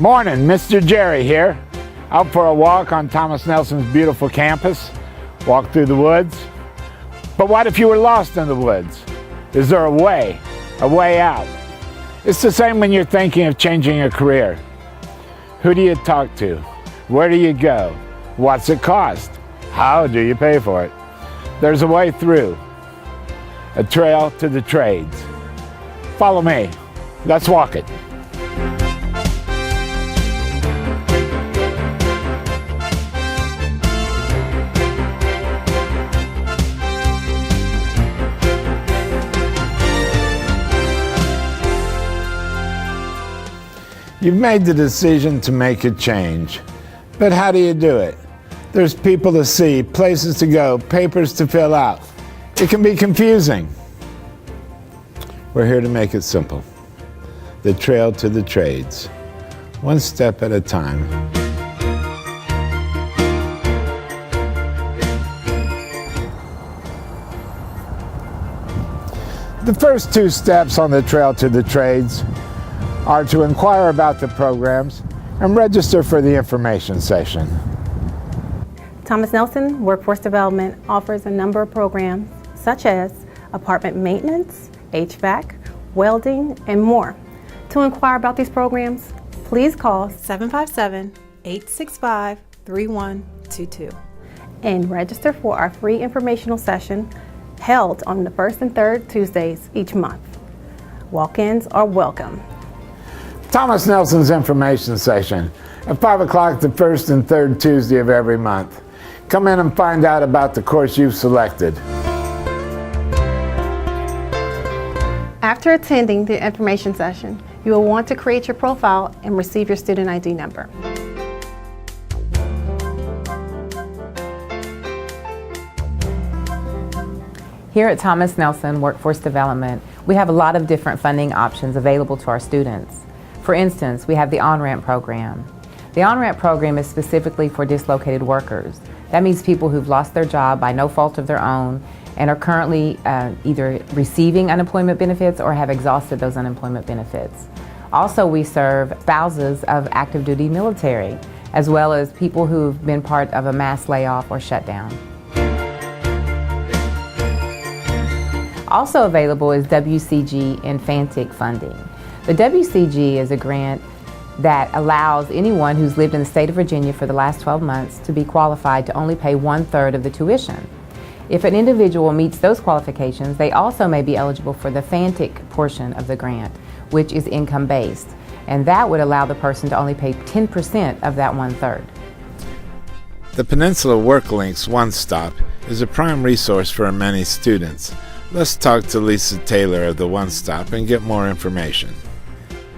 Morning, Mr. Jerry here. Out for a walk on Thomas Nelson's beautiful campus. Walk through the woods. But what if you were lost in the woods? Is there a way out? It's the same when you're thinking of changing a career. Who do you talk to? Where do you go? What's it cost? How do you pay for it? There's a way through. A trail to the trades. Follow me. Let's walk it. You've made the decision to make a change, but how do you do it? There's people to see, places to go, papers to fill out. It can be confusing. We're here to make it simple. The trail to the trades, one step at a time. The first two steps on the trail to the trades are to inquire about the programs and register for the information session. Thomas Nelson Workforce Development offers a number of programs such as apartment maintenance, HVAC, welding, and more. To inquire about these programs, please call 757-865-3122 and register for our free informational session held on the first and third Tuesdays each month. Walk-ins are welcome. Thomas Nelson's information session at 5 o'clock the first and third Tuesday of every month. Come in and find out about the course you've selected. After attending the information session, you will want to create your profile and receive your student ID number. Here at Thomas Nelson Workforce Development, we have a lot of different funding options available to our students. For instance, we have the on-ramp program. The on-ramp program is specifically for dislocated workers. That means people who've lost their job by no fault of their own and are currently either receiving unemployment benefits or have exhausted those unemployment benefits. Also, we serve spouses of active duty military, as well as people who've been part of a mass layoff or shutdown. Also available is WCG and FANTIC funding. The WCG is a grant that allows anyone who's lived in the state of Virginia for the last 12 months to be qualified to only pay 1/3 of the tuition. If an individual meets those qualifications, they also may be eligible for the FANTIC portion of the grant, which is income-based, and that would allow the person to only pay 10% of that 1/3. The Peninsula Worklink's One Stop is a prime resource for many students. Let's talk to Lisa Taylor of the One Stop and get more information.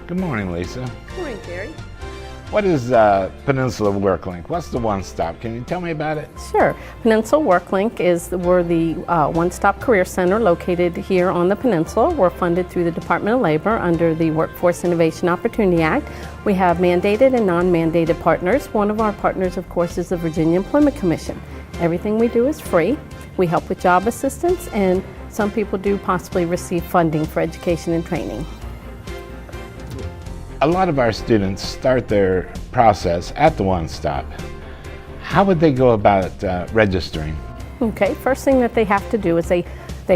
Good morning, Lisa. Good morning, Jerry. What is Peninsula Worklink? What's the One Stop? Can you tell me about it? Sure. Peninsula Worklink we're the one-stop career center located here on the peninsula. We're funded through the Department of Labor under the Workforce Innovation Opportunity Act. We have mandated and non-mandated partners. One of our partners, of course, is the Virginia Employment Commission. Everything we do is free. We help with job assistance, and some people do possibly receive funding for education and training. A lot of our students start their process at the One Stop. How would they go about registering? Okay, first thing that they have to do is they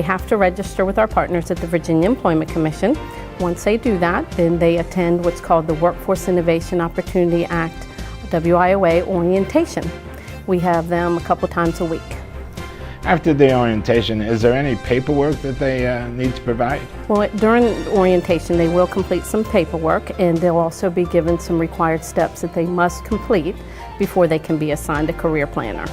have to register with our partners at the Virginia Employment Commission. Once they do that, then they attend what's called the Workforce Innovation Opportunity Act, WIOA orientation. We have them a couple times a week. After the orientation, is there any paperwork that they need to provide? Well, during orientation, they will complete some paperwork, and they'll also be given some required steps that they must complete before they can be assigned a career planner.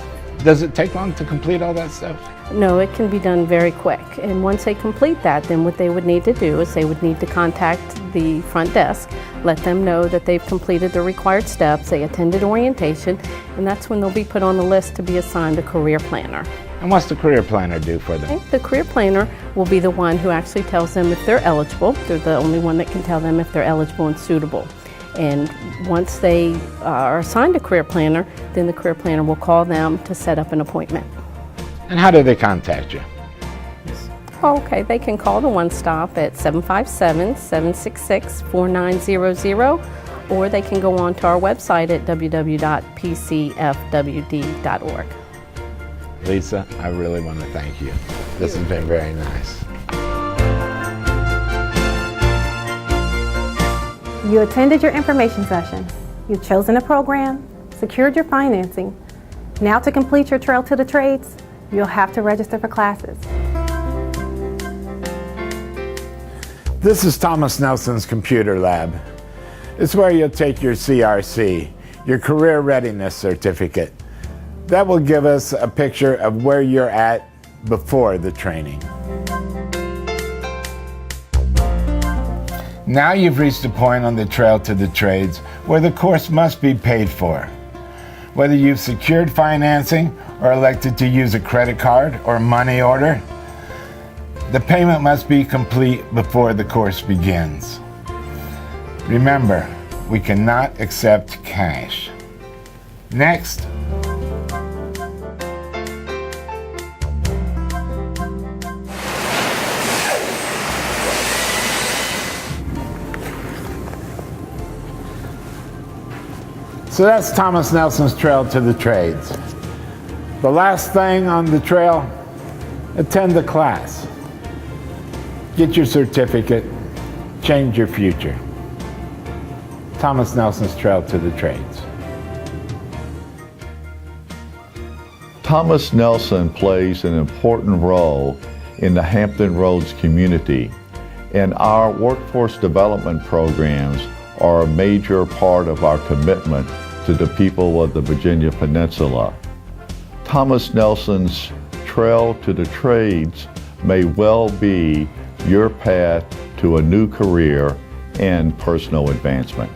Does it take long to complete all that stuff? No, it can be done very quick. And once they complete that, then what they would need to do is they would need to contact the front desk, let them know that they've completed the required steps, they attended orientation, and that's when they'll be put on the list to be assigned a career planner. And what's the career planner do for them? The career planner will be the one who actually tells them if they're eligible. They're the only one that can tell them if they're eligible and suitable. And once they are assigned a career planner, then the career planner will call them to set up an appointment. And how do they contact you? Okay, they can call the One Stop at 757-766-4900, or they can go on to our website at www.pcfwd.org. Lisa, I really want to thank you. This has been very nice. You attended your information session. You've chosen a program, secured your financing. Now to complete your Trail to the Trades, you'll have to register for classes. This is Thomas Nelson's Computer Lab. It's where you'll take your CRC, your Career Readiness Certificate. That will give us a picture of where you're at before the training. Now you've reached a point on the Trail to the Trades where the course must be paid for. Whether you've secured financing or elected to use a credit card or money order, the payment must be complete before the course begins. Remember, we cannot accept cash. Next. So that's Thomas Nelson's Trail to the Trades. The last thing on the trail, attend the class. Get your certificate, change your future. Thomas Nelson's Trail to the Trades. Thomas Nelson plays an important role in the Hampton Roads community, and our workforce development programs are a major part of our commitment to the people of the Virginia Peninsula. Thomas Nelson's Trail to the Trades may well be your path to a new career and personal advancement.